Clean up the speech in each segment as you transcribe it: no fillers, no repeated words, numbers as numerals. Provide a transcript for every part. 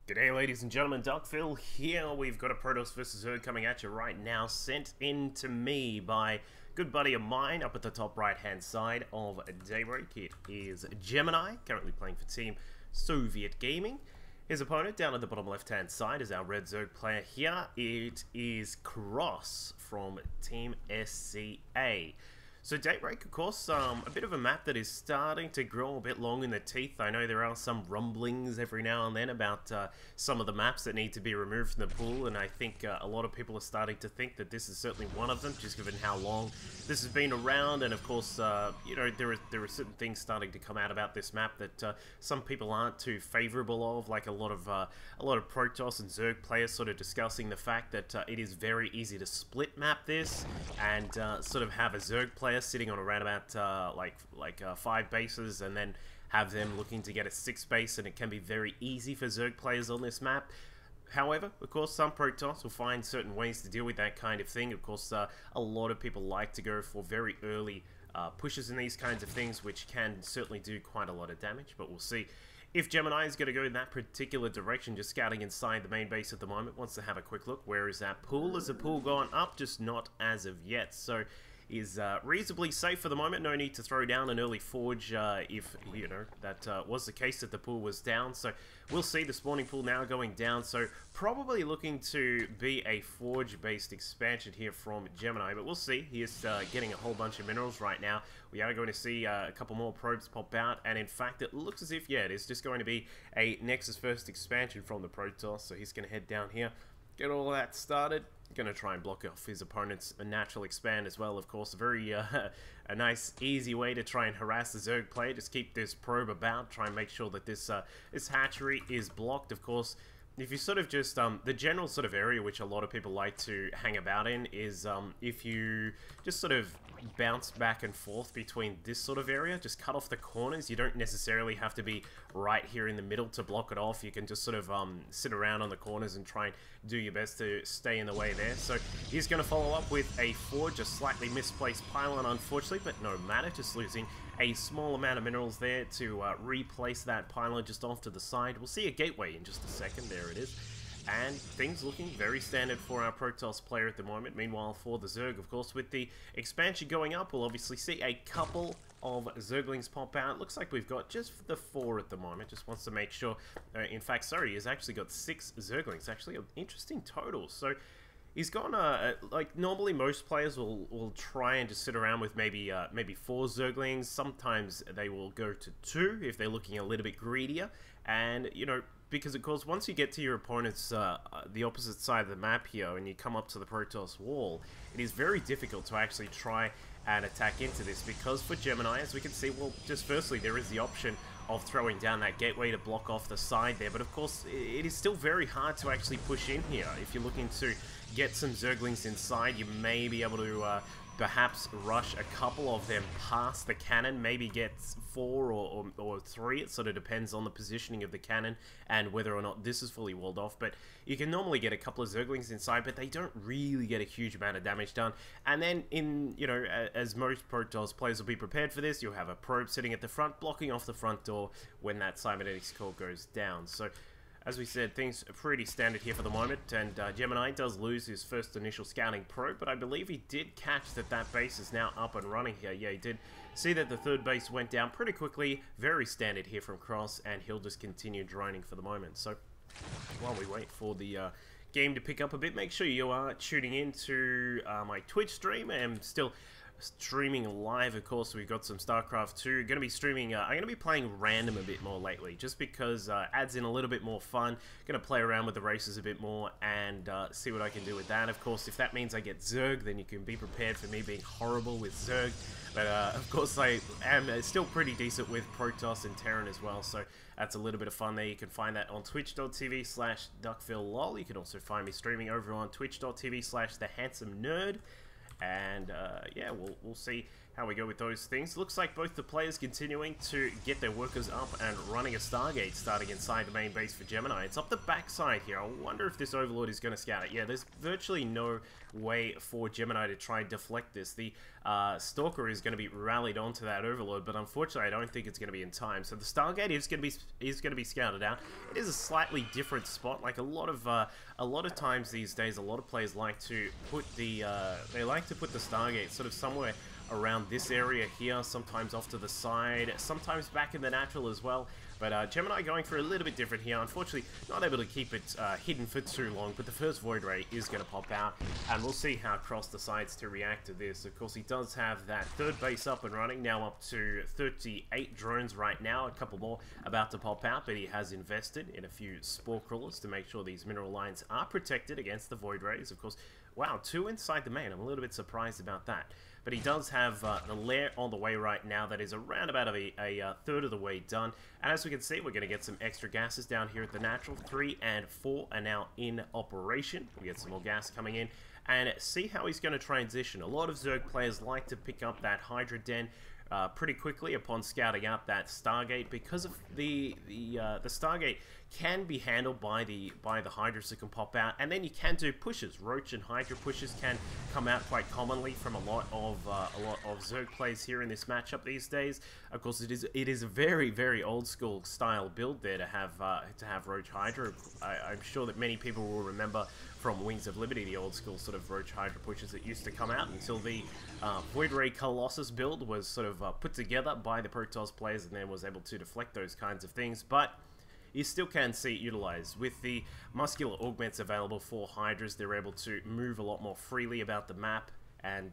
G'day ladies and gentlemen, Duckville here. We've got a Protoss vs Zerg coming at you right now, sent in to me by a good buddy of mine up at the top right hand side of Daybreak. It is Gemini, currently playing for Team Soviet Gaming. His opponent down at the bottom left hand side is our red Zerg player here. It is Cross from Team SCA. So Daybreak, of course, a bit of a map that is starting to grow a bit long in the teeth. I know there are some rumblings every now and then about some of the maps that need to be removed from the pool, and I think a lot of people are starting to think that this is certainly one of them, just given how long this has been around. And of course, you know, there are certain things starting to come out about this map that some people aren't too favourable of, like a lot of Protoss and Zerg players sort of discussing the fact that it is very easy to split map this and sort of have a Zerg player sitting on around about like 5 bases, and then have them looking to get a 6th base, and it can be very easy for Zerg players on this map. However, of course, some Protoss will find certain ways to deal with that kind of thing. Of course, a lot of people like to go for very early pushes in these kinds of things, which can certainly do quite a lot of damage, but we'll see. If Gemini is going to go in that particular direction, just scouting inside the main base at the moment, wants to have a quick look. Where is that pool? Is the pool gone up? Just not as of yet. So is reasonably safe for the moment. No need to throw down an early forge if, you know, that was the case, that the pool was down. So we'll see the spawning pool now going down. So probably looking to be a forge-based expansion here from Gemini, but we'll see. He is getting a whole bunch of minerals right now. We are going to see a couple more probes pop out, and in fact, it looks as if, yeah, it is just going to be a Nexus first expansion from the Protoss. So he's going to head down here, get all that started. Going to try and block off his opponent's natural expand as well, of course. A very a nice, easy way to try and harass the Zerg player. Just keep this probe about, try and make sure that this this hatchery is blocked, of course. If you sort of just, the general sort of area which a lot of people like to hang about in is if you just sort of bounce back and forth between this sort of area, just cut off the corners. You don't necessarily have to be right here in the middle to block it off. You can just sort of sit around on the corners and try and do your best to stay in the way there. So he's going to follow up with a forge, a slightly misplaced pylon unfortunately, but no matter, just losing a small amount of minerals there to replace that pylon just off to the side. We'll see a gateway in just a second. There it is. And things looking very standard for our Protoss player at the moment. Meanwhile, for the Zerg, of course, with the expansion going up, we'll obviously see a couple of Zerglings pop out. Looks like we've got just the 4 at the moment. Just wants to make sure. In fact, sorry, he's actually got 6 Zerglings. Actually, an interesting total. So he's gone, like, normally most players will try and just sit around with maybe 4 Zerglings. Sometimes they will go to 2 if they're looking a little bit greedier. And, you know, because of course once you get to your opponent's, the opposite side of the map here, and you come up to the Protoss wall, it is very difficult to actually try and attack into this, because for Gemini, as we can see, well, just firstly, there is the option of throwing down that gateway to block off the side there, but of course, it is still very hard to actually push in here. If you're looking to get some Zerglings inside, you may be able to perhaps rush a couple of them past the cannon, maybe get 4 or 3, it sort of depends on the positioning of the cannon and whether or not this is fully walled off, but you can normally get a couple of Zerglings inside, but they don't really get a huge amount of damage done. And then in, you know, as most Protoss players will be prepared for this, you'll have a probe sitting at the front, blocking off the front door when that cybernetics core goes down. So as we said, things are pretty standard here for the moment, and Gemini does lose his first initial scouting probe, but I believe he did catch that that base is now up and running here. Yeah, he did see that the 3rd base went down pretty quickly. Very standard here from Cross, and he'll just continue droning for the moment. So while we wait for the game to pick up a bit, make sure you are tuning in to my Twitch stream. I'm still streaming live, of course. We've got some StarCraft 2. Going to be streaming, I'm going to be playing random a bit more lately, just because adds in a little bit more fun. Going to play around with the races a bit more and see what I can do with that. Of course, if that means I get Zerg, then you can be prepared for me being horrible with Zerg. But of course, I am still pretty decent with Protoss and Terran as well, so that's a little bit of fun there. You can find that on twitch.tv/DuckvilleLol. You can also find me streaming over on twitch.tv/TheHandsomeNerd. And yeah, we'll see how we go with those things. Looks like both the players continuing to get their workers up and running a Stargate starting inside the main base for Gemini. It's up the backside here. I wonder if this Overlord is going to scout it. Yeah, there's virtually no way for Gemini to try and deflect this. The Stalker is going to be rallied onto that Overlord, but unfortunately I don't think it's going to be in time. So the Stargate is going to be scouted out. It is a slightly different spot. Like a lot of times these days, a lot of players like to put the Stargate sort of somewhere around this area here, sometimes off to the side, sometimes back in the natural as well. But Gemini going for a little bit different here. Unfortunately, not able to keep it hidden for too long, but the first Void Ray is going to pop out, and we'll see how Cross decides to react to this. Of course, he does have that third base up and running, now up to 38 drones right now, a couple more about to pop out, but he has invested in a few Spore Crawlers to make sure these mineral lines are protected against the Void Rays. Of course, wow, 2 inside the main. I'm a little bit surprised about that. But he does have the lair on the way right now. That is around about a third of the way done. And as we can see, we're going to get some extra gases down here at the natural. 3 and 4 are now in operation. We get some more gas coming in. And see how he's going to transition. A lot of Zerg players like to pick up that Hydra Den pretty quickly upon scouting out that Stargate, because of the Stargate can be handled by the Hydras that can pop out, and then you can do pushes. Roach and Hydra pushes can come out quite commonly from a lot of Zerg plays here in this matchup these days. Of course, it is a very old school style build there to have Roach Hydra. I'm sure that many people will remember from Wings of Liberty the old school sort of Roach Hydra pushes that used to come out until the Void Ray Colossus build was sort of put together by the Protoss players and then was able to deflect those kinds of things. But you still can see it utilized. With the muscular augments available for Hydras, they're able to move a lot more freely about the map. And,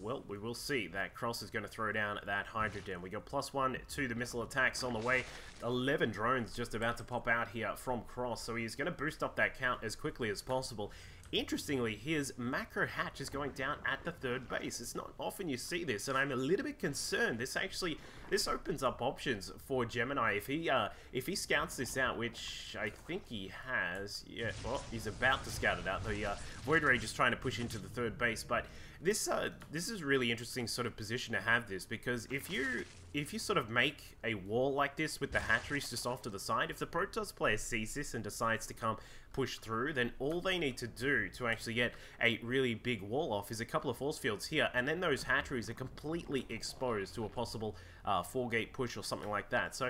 well, we will see that Cross is going to throw down that Hydra Den. We got +1 to the missile attacks on the way. 11 drones just about to pop out here from Cross, so he's going to boost up that count as quickly as possible. Interestingly, his macro hatch is going down at the third base. It's not often you see this, and I'm a little bit concerned. This opens up options for Gemini if he scouts this out, which I think he has. Yeah, well, he's about to scout it out. The Void Ray just trying to push into the third base, but this is a really interesting sort of position to have this, because if you sort of make a wall like this with the hatcheries just off to the side, if the Protoss player sees this and decides to come push through, then all they need to do to actually get a really big wall off is a couple of force fields here, and then those hatcheries are completely exposed to a possible 4-gate push or something like that. So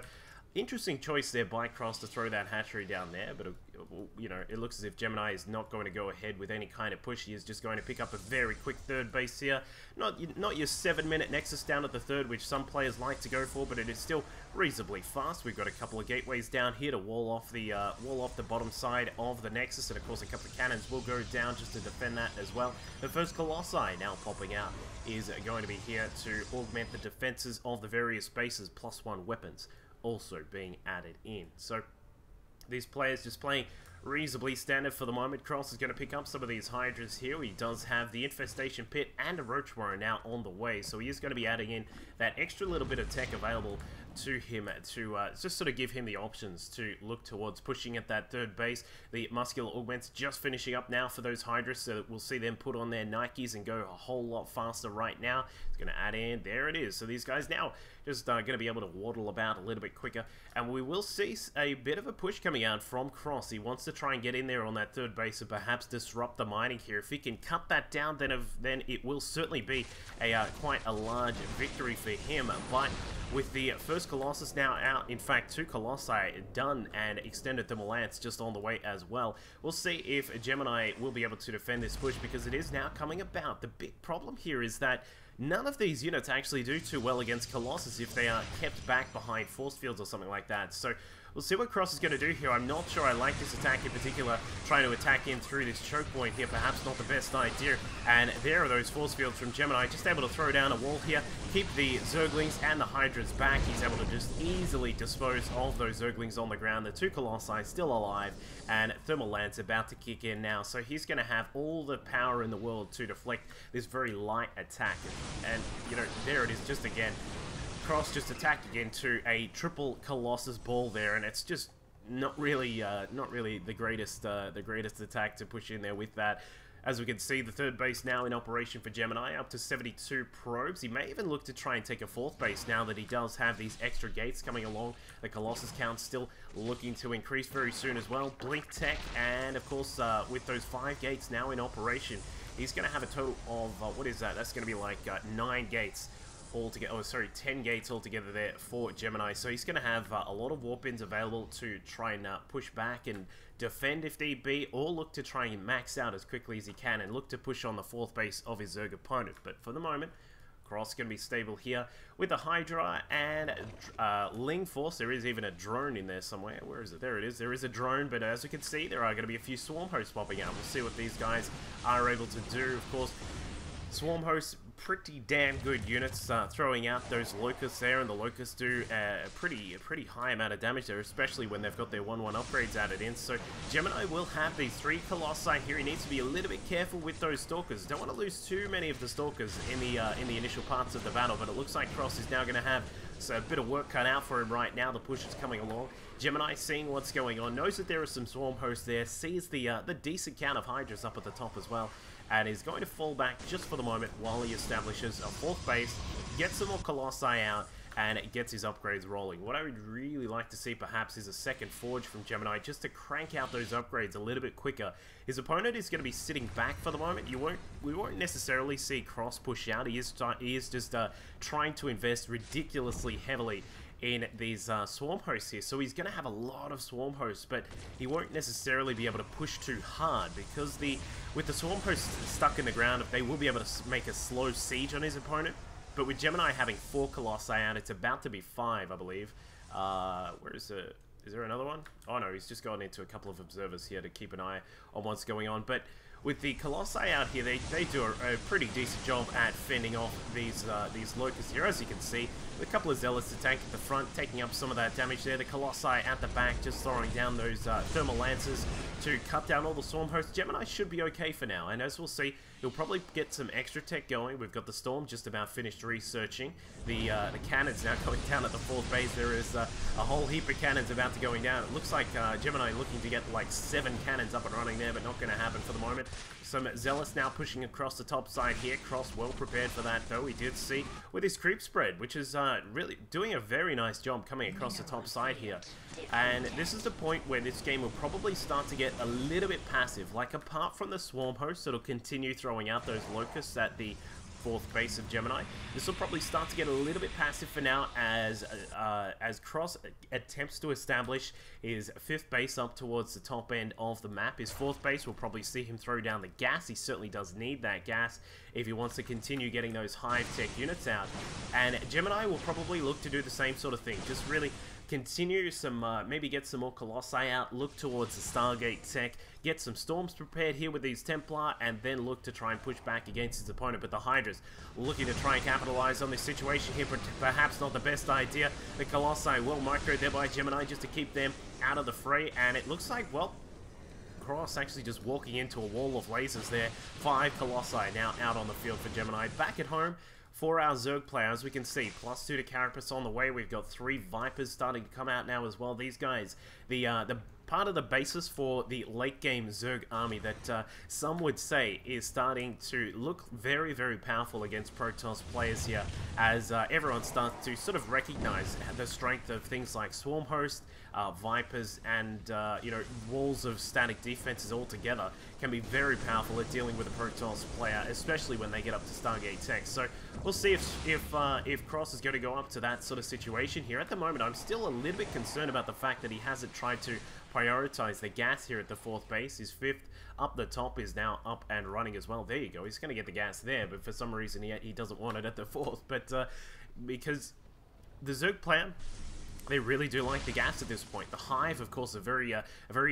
interesting choice there by Cross to throw that hatchery down there, but you know, it looks as if Gemini is not going to go ahead with any kind of push. He is just going to pick up a very quick third base here. Not your 7-minute Nexus down at the third, which some players like to go for, but it is still reasonably fast. We've got a couple of gateways down here to wall off the bottom side of the Nexus, and of course a couple of cannons will go down just to defend that as well. The first Colossi now popping out is going to be here to augment the defenses of the various bases, +1 weapons also being added in. So these players just playing reasonably standard for the moment. Cross is going to pick up some of these Hydras here. He does have the Infestation Pit and a Roach Warren now on the way, so he is going to be adding in that extra little bit of tech available to him to just sort of give him the options to look towards pushing at that third base. The Muscular Augments just finishing up now for those Hydras, so that we'll see them put on their Nikes and go a whole lot faster right now. It's going to add in, there it is. So these guys now just going to be able to waddle about a little bit quicker, and we will see a bit of a push coming out from Cross. He wants to try and get in there on that third base and perhaps disrupt the mining here. If he can cut that down, then it will certainly be quite a large victory for him. But with the first Colossus now out, in fact 2 Colossi done and extended thermal lance just on the way as well, we'll see if Gemini will be able to defend this push, because it is now coming about. The big problem here is that none of these units actually do too well against Colossus if they are kept back behind force fields or something like that. So we'll see what Cross is going to do here. I'm not sure I like this attack in particular, trying to attack in through this choke point here, perhaps not the best idea. And there are those force fields from Gemini, just able to throw down a wall here, keep the Zerglings and the Hydras back. He's able to just easily dispose of those Zerglings on the ground. The 2 Colossi still alive, and Thermal Lance about to kick in now. So he's going to have all the power in the world to deflect this very light attack. And, you know, there it is just again. Cross just attacked again to a triple Colossus ball there, and it's just not really the greatest attack to push in there with that. As we can see, the third base now in operation for Gemini, up to 72 probes. He may even look to try and take a fourth base now that he does have these extra gates coming along. The Colossus count still looking to increase very soon as well. Blink Tech, and of course, with those 5 gates now in operation, he's going to have a total of, what is that? That's going to be like 9 gates altogether. Oh, sorry, 10 gates altogether there for Gemini. So he's going to have a lot of warp-ins available to try and push back and defend if need be, or look to try and max out as quickly as he can and look to push on the fourth base of his Zerg opponent. But for the moment, Cross going to be stable here with the Hydra and Ling Force. There is even a drone in there somewhere. Where is it? There it is. There is a drone, but as you can see, there are going to be a few Swarm Hosts popping out. We'll see what these guys are able to do. Of course, Swarm Hosts, pretty damn good units, throwing out those Locusts there, and the Locusts do a pretty high amount of damage there, especially when they've got their 1/1 upgrades added in. So Gemini will have these 3 Colossi here. He needs to be a little bit careful with those Stalkers. Don't want to lose too many of the Stalkers in the initial parts of the battle, but it looks like Cross is now going to have a bit of work cut out for him right now. The push is coming along. Gemini, seeing what's going on, knows that there are some Swarm Hosts there, sees the decent count of Hydras up at the top as well, and is going to fall back just for the moment while he establishes a fourth base, gets some more Colossi out, and gets his upgrades rolling. What I would really like to see perhaps is a second Forge from Gemini, just to crank out those upgrades a little bit quicker. His opponent is going to be sitting back for the moment. We won't necessarily see Cross push out. He is just trying to invest ridiculously heavily in these Swarm Hosts here. So he's going to have a lot of Swarm Hosts, but he won't necessarily be able to push too hard, because with the Swarm Hosts stuck in the ground, they will be able to make a slow siege on his opponent. But with Gemini having 4 Colossi out, it's about to be 5, I believe. Where is it? Is there another one? Oh no, he's just gone into a couple of observers here to keep an eye on what's going on. But with the Colossi out here, they do a pretty decent job at fending off these Locusts here. As you can see, a couple of Zealots to tank at the front, taking up some of that damage there. The Colossi at the back, just throwing down those Thermal Lancers to cut down all the Swarm Hosts. Gemini should be okay for now, and as we'll see, he'll probably get some extra tech going. We've got the Storm just about finished researching. The cannons now going down at the fourth base. There is a whole heap of cannons about to going down. It looks like Gemini looking to get like 7 cannons up and running there, but not going to happen for the moment. Some Zealots now pushing across the top side here. Cross well prepared for that, though. We did see with his creep spread, which is really doing a very nice job coming across the top side here. And this is the point where this game will probably start to get a little bit passive. Like, apart from the Swarm Hosts, it'll continue throwing out those Locusts at the fourth base of Gemini. This will probably start to get a little bit passive for now as Cross attempts to establish his 5th base up towards the top end of the map. His 4th base will probably see him throw down the gas. He certainly does need that gas if he wants to continue getting those high-tech units out. And Gemini will probably look to do the same sort of thing. Just really continue some, maybe get some more Colossi out, look towards the Stargate tech, get some Storms prepared here with these Templar, and then look to try and push back against his opponent. But the Hydras looking to try and capitalize on this situation here, but perhaps not the best idea. The Colossi will micro there by Gemini just to keep them out of the fray, and it looks like, well, Cross actually just walking into a wall of lasers there. 5 Colossi now out on the field for Gemini. Back at home, for our Zerg players, we can see +2 to Carapace on the way. We've got 3 Vipers starting to come out now as well. These guys, the part of the basis for the late game Zerg army that some would say is starting to look very, very powerful against Protoss players here, as everyone starts to sort of recognize the strength of things like Swarm Host, Vipers, and you know, walls of static defenses all together can be very powerful at dealing with a Protoss player, especially when they get up to Stargate Tech. So we'll see if Cross is going to go up to that sort of situation here. At the moment, I'm still a little bit concerned about the fact that he hasn't tried to prioritize the gas here at the 4th base. His 5th up the top is now up and running as well. There you go. He's going to get the gas there, but for some reason he doesn't want it at the 4th. But because the Zerg player, they really do like the gas at this point. The Hive, of course, a very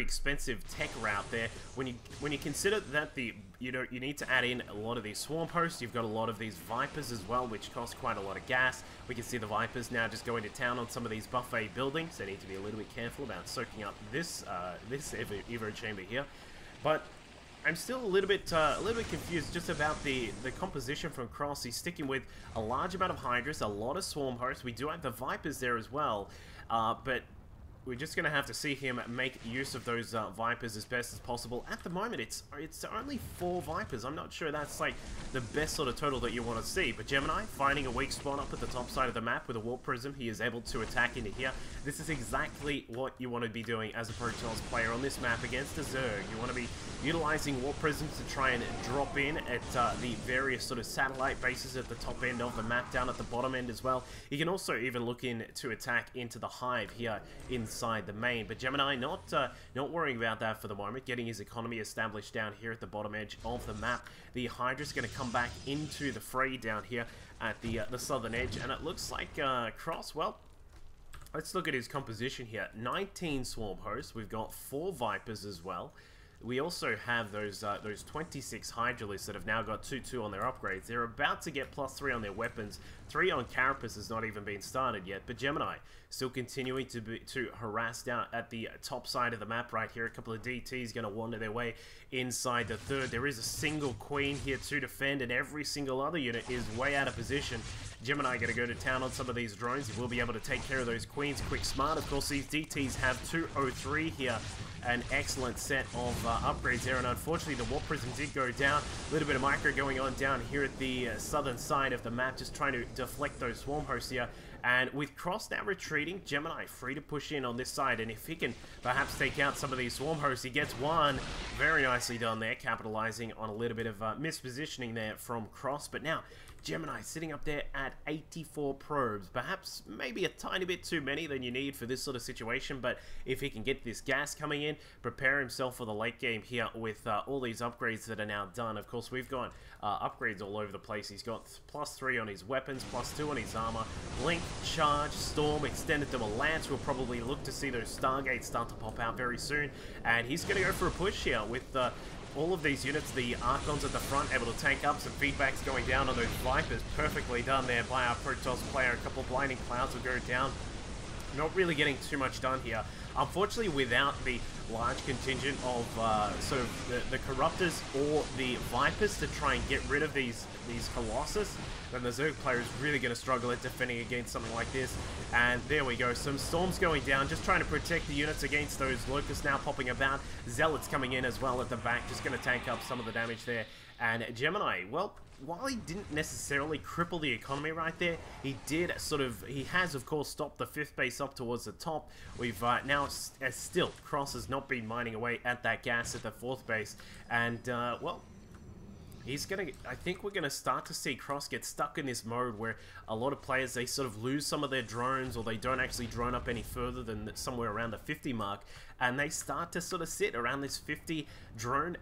expensive tech route there. When you consider that you need to add in a lot of these Swarm Hosts, you've got a lot of these Vipers as well, which cost quite a lot of gas. We can see the Vipers now just going to town on some of these buffet buildings. They need to be a little bit careful about soaking up this Evo chamber here. But I'm still a little bit confused just about the composition from Cross. He's sticking with a large amount of Hydras, a lot of Swarm Hosts. We do have the Vipers there as well, but we're just going to have to see him make use of those Vipers as best as possible. At the moment, it's only 4 Vipers. I'm not sure that's like the best sort of total that you want to see. But Gemini finding a weak spot up at the top side of the map with a Warp Prism, he is able to attack into here. This is exactly what you want to be doing as a Protoss player on this map against a Zerg. You want to be utilizing Warp Prisms to try and drop in at the various sort of satellite bases at the top end of the map, down at the bottom end as well. You can also even look in to attack into the hive here inside the main. But Gemini not worrying about that for the moment, getting his economy established down here at the bottom edge of the map. The Hydra's going to come back into the fray down here at the southern edge, and it looks like Cross, well, let's look at his composition here. 19 Swarm Hosts, we've got 4 Vipers as well. We also have those 26 Hydralisks that have now got 2-2 on their upgrades. They're about to get +3 on their weapons. 3 on Carapace has not even been started yet. But Gemini still continuing to harass down at the top side of the map right here. A couple of DTs going to wander their way inside the third. There is a single Queen here to defend, and every single other unit is way out of position. Gemini going to go to town on some of these drones. He will be able to take care of those Queens quick smart. Of course, these DTs have 203 here. An excellent set of upgrades there, and unfortunately the Warp Prism did go down. A little bit of micro going on down here at the southern side of the map, just trying to deflect those Swarm Hosts here. And with Cross now retreating, Gemini free to push in on this side, and if he can perhaps take out some of these Swarm Hosts, he gets one. Very nicely done there, capitalizing on a little bit of mispositioning there from Cross. But now Gemini sitting up there at 84 probes, perhaps maybe a tiny bit too many than you need for this sort of situation, but if he can get this gas coming in, prepare himself for the late game here with all these upgrades that are now done. Of course, we've got upgrades all over the place. He's got +3 on his weapons, +2 on his armor, Blink, Charge, Storm, extended to a Lance. We'll probably look to see those Stargates start to pop out very soon, and he's going to go for a push here with all of these units, the Archons at the front, able to tank up. Some feedbacks going down on those Vipers. Perfectly done there by our Protoss player. A couple Blinding Clouds will go down. Not really getting too much done here. Unfortunately, without the large contingent of sort of the Corruptors or the Vipers to try and get rid of these Colossus, then the Zerg player is really going to struggle at defending against something like this. And there we go, some Storms going down, just trying to protect the units against those Locusts now popping about. Zealots coming in as well at the back, just going to tank up some of the damage there. And Gemini, well, while he didn't necessarily cripple the economy right there, he did sort of, he has of course stopped the 5th base up towards the top. We've now still, Cross has not been mining away at that gas at the 4th base. And, well, he's gonna, I think we're gonna start to see Cross get stuck in this mode where a lot of players, they sort of lose some of their drones, or they don't actually drone up any further than somewhere around the 50 mark, and they start to sort of sit around this 50 drone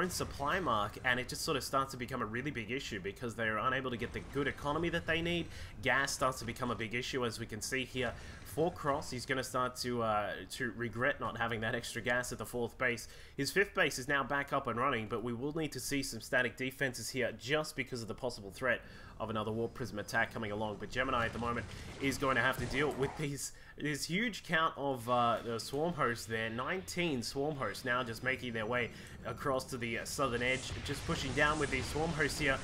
supply mark, and it just sort of starts to become a really big issue because they are unable to get the good economy that they need. Gas starts to become a big issue, as we can see here. For Cross, he's going to start to regret not having that extra gas at the 4th base. His 5th base is now back up and running, but we will need to see some static defenses here just because of the possible threat of another Warp Prism attack coming along. But Gemini at the moment is going to have to deal with this huge count of the Swarm Hosts there. 19 Swarm Hosts now just making their way across to the southern edge, just pushing down with these Swarm Hosts here.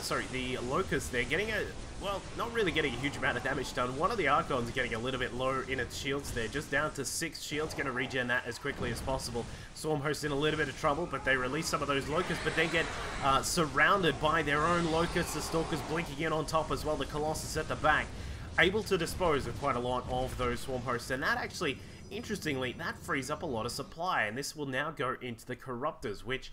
Sorry, the Locusts, they're getting a, well, not really getting a huge amount of damage done. One of the Archons is getting a little bit low in its shields there, just down to 6 shields, going to regen that as quickly as possible. Swarm Host in a little bit of trouble, but they release some of those Locusts, but they get surrounded by their own Locusts. The Stalkers blinking in on top as well, the Colossus at the back, able to dispose of quite a lot of those Swarm Hosts, and that actually, interestingly, that frees up a lot of supply, and this will now go into the Corruptors, which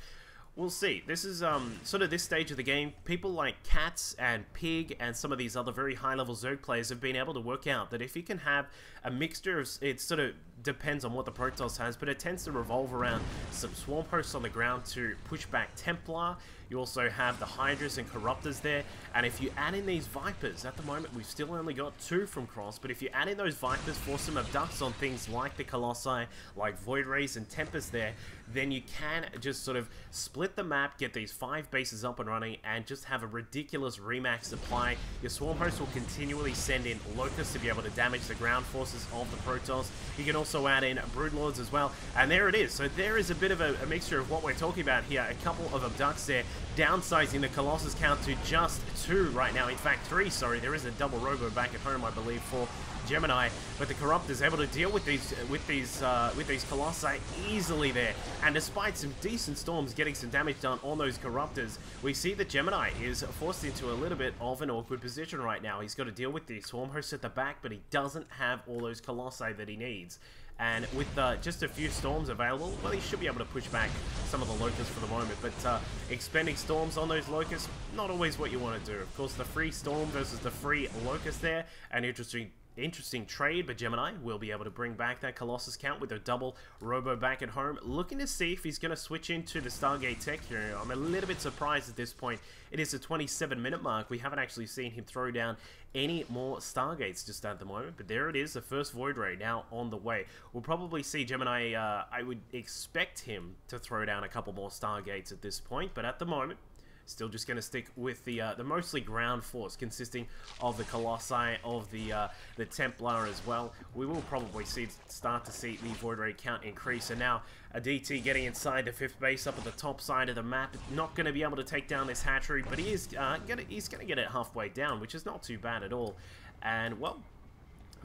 we'll see. This is sort of this stage of the game. People like Cats and Pig and some of these other very high-level Zerg players have been able to work out that if you can have a mixture of, it sort of depends on what the Protoss has, but it tends to revolve around some Swarm Hosts on the ground to push back Templar. You also have the Hydras and Corruptors there, and if you add in these Vipers, at the moment we've still only got 2 from Cross, but if you add in those Vipers, force some abducts on things like the Colossi, like Void Rays and Tempest there, then you can just sort of split the map, get these 5 bases up and running, and just have a ridiculous remax supply. Your Swarm Host will continually send in Locusts to be able to damage the ground forces of the Protoss. You can also add in Broodlords as well, and there it is. So there is a bit of a mixture of what we're talking about here. A couple of abducts there, downsizing the Colossus count to just 2 right now. In fact, 3, sorry. There is a double Robo back at home, I believe, for Gemini, but the Corruptor's able to deal with these Colossi easily there. And despite some decent storms getting some damage done on those Corruptors, we see that Gemini is forced into a little bit of an awkward position right now. He's got to deal with the Swarm Host at the back, but he doesn't have all those Colossi that he needs. And with just a few storms available, well, he should be able to push back some of the Locusts for the moment. But expending storms on those Locusts, not always what you want to do. Of course, the free storm versus the free Locust there, an interesting trade, but Gemini will be able to bring back that Colossus count with a double Robo back at home. Looking to see if he's going to switch into the Stargate tech here. I'm a little bit surprised at this point. It is a 27-minute mark. We haven't actually seen him throw down any more Stargates just at the moment, but there it is, the first Void Ray now on the way. We'll probably see Gemini, I would expect him to throw down a couple more Stargates at this point, but at the moment, still just going to stick with the mostly ground force, consisting of the Colossi, of the Templar as well. We will probably start to see the Void Ray count increase. And now a DT getting inside the 5th base up at the top side of the map. Not going to be able to take down this hatchery, but he is he's going to get it halfway down, which is not too bad at all. And well,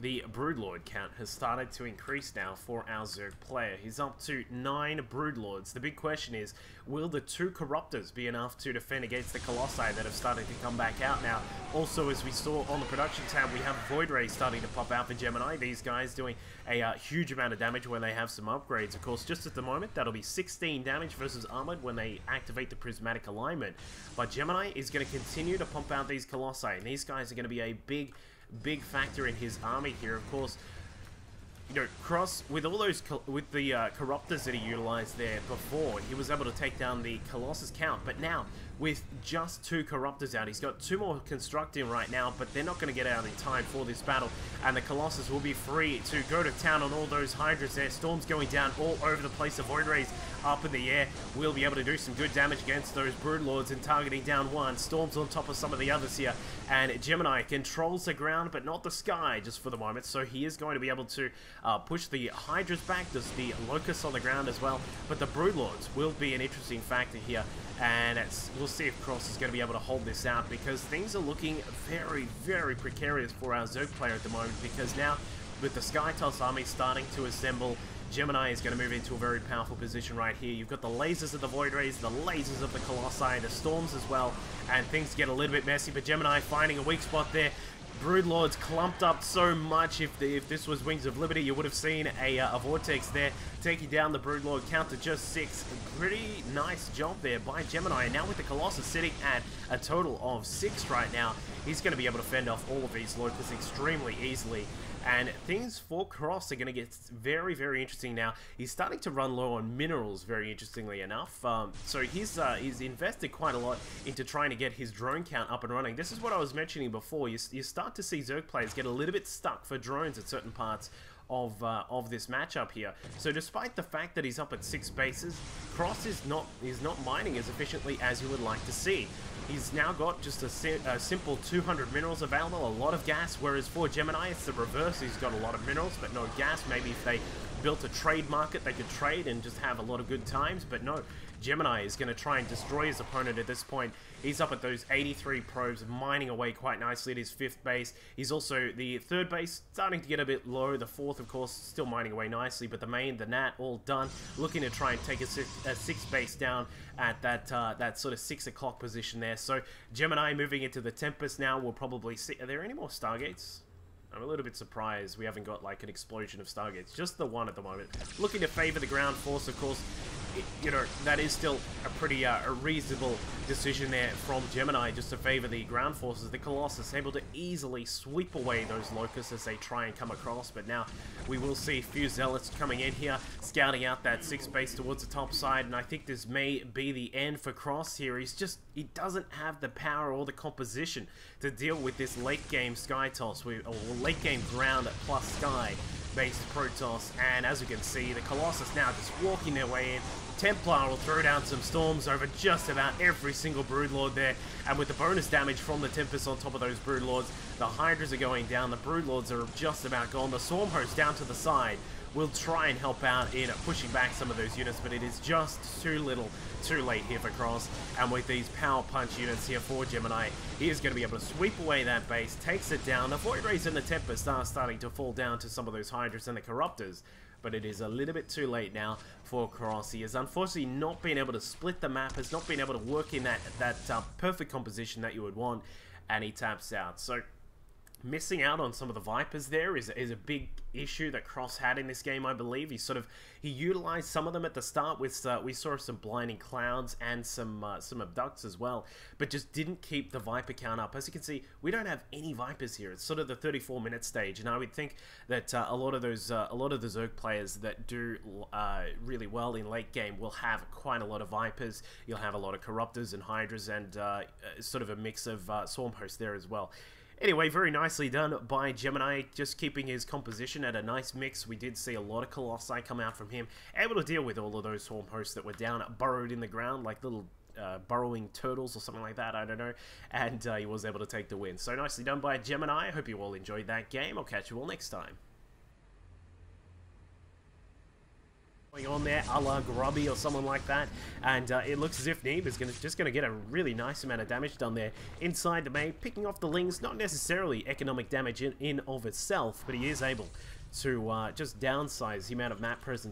the Broodlord count has started to increase now for our Zerg player. He's up to 9 Broodlords. The big question is, will the 2 Corruptors be enough to defend against the Colossi that have started to come back out now? Also, as we saw on the production tab, we have Void Rays starting to pop out for Gemini. These guys doing a huge amount of damage when they have some upgrades. Of course, just at the moment, that'll be 16 damage versus Armored when they activate the Prismatic Alignment. But Gemini is going to continue to pump out these Colossi, and these guys are going to be a big factor in his army here. Of course, you know, Cross, with all those with the Corruptors that he utilized there before, he was able to take down the Colossus count. But now, with just 2 Corruptors out, he's got 2 more constructing right now, but they're not going to get out in time for this battle, and the Colossus will be free to go to town on all those Hydras there. Storms going down all over the place. The Void Rays up in the air will be able to do some good damage against those Broodlords and targeting down one. Storms on top of some of the others here, and Gemini controls the ground but not the sky just for the moment, so he is going to be able to push the Hydras back. There's the Locusts on the ground as well, but the Broodlords will be an interesting factor here, and we'll see if Cross is going to be able to hold this out, because things are looking very precarious for our Zerg player at the moment, because now with the Skytoss army starting to assemble, Gemini is going to move into a very powerful position right here. You've got the lasers of the Void Rays, the lasers of the Colossi, the Storms as well, and things get a little bit messy, but Gemini finding a weak spot there. Broodlords clumped up so much. If this was Wings of Liberty, you would have seen a Vortex there taking down the Broodlord count to just 6. Pretty nice job there by Gemini. And now with the Colossus sitting at a total of 6 right now, he's going to be able to fend off all of these Locusts extremely easily. And things for Cross are going to get very interesting now. He's starting to run low on minerals, very interestingly enough. So he's invested quite a lot into trying to get his drone count up and running. This is what I was mentioning before. You start to see Zerg players get a little bit stuck for drones at certain parts of this matchup here. So despite the fact that he's up at 6 bases, Cross is not mining as efficiently as you would like to see. He's now got just a simple 200 minerals available, a lot of gas, whereas for Gemini it's the reverse. He's got a lot of minerals but no gas. Maybe if they built a trade market, they could trade and just have a lot of good times, but no. Gemini is going to try and destroy his opponent at this point. He's up at those 83 probes, mining away quite nicely at his 5th base. He's also the 3rd base, starting to get a bit low. The 4th, of course, still mining away nicely, but the main, the Nat, all done. Looking to try and take a 6th base down at that sort of 6 o'clock position there. So Gemini moving into the Tempest now. We'll probably see. Are there any more Stargates? I'm a little bit surprised we haven't got like an explosion of Stargates. Just the one at the moment. Looking to favor the ground force, of course. You know, that is still a pretty a reasonable decision there from Gemini, just to favor the ground forces. The Colossus able to easily sweep away those Locusts as they try and come across, but now we will see a few Zealots coming in here, scouting out that 6th base towards the top side, and I think this may be the end for Cross here. He doesn't have the power or the composition to deal with this late game Skytoss, or late game ground plus sky based Protoss, and as you can see, the Colossus now just walking their way in. Templar will throw down some storms over just about every single Broodlord there, and with the bonus damage from the Tempest on top of those Broodlords, the Hydras are going down, the Broodlords are just about gone, the Swarm Host down to the side will try and help out in pushing back some of those units, but it is just too little, too late here for Cross. And with these power punch units here for Gemini, he is going to be able to sweep away that base, takes it down. The Void Rays and the Tempest are starting to fall down to some of those Hydras and the Corruptors, but it is a little bit too late now for Cross. He has unfortunately not been able to split the map, has not been able to work in that perfect composition that you would want, and he taps out. So missing out on some of the Vipers there is a big issue that Cross had in this game, I believe. He utilized some of them at the start with, we saw some Blinding Clouds and some Abducts as well, but just didn't keep the Viper count up. As you can see, we don't have any Vipers here. It's sort of the 34-minute stage, and I would think that a lot of the Zerg players that do really well in late game will have quite a lot of Vipers. You'll have a lot of Corruptors and Hydras, and sort of a mix of Swarm Hosts there as well. Anyway, very nicely done by Gemini, just keeping his composition at a nice mix. We did see a lot of Colossi come out from him, able to deal with all of those Swarm Hosts that were down, burrowed in the ground, like little burrowing turtles or something like that, I don't know, and he was able to take the win. So nicely done by Gemini. I hope you all enjoyed that game. I'll catch you all next time. On there, a la Grubby or someone like that, and it looks as if Neeb is just going to get a really nice amount of damage done there inside the main, picking off the Lings. Not necessarily economic damage in of itself, but he is able to just downsize the amount of map presence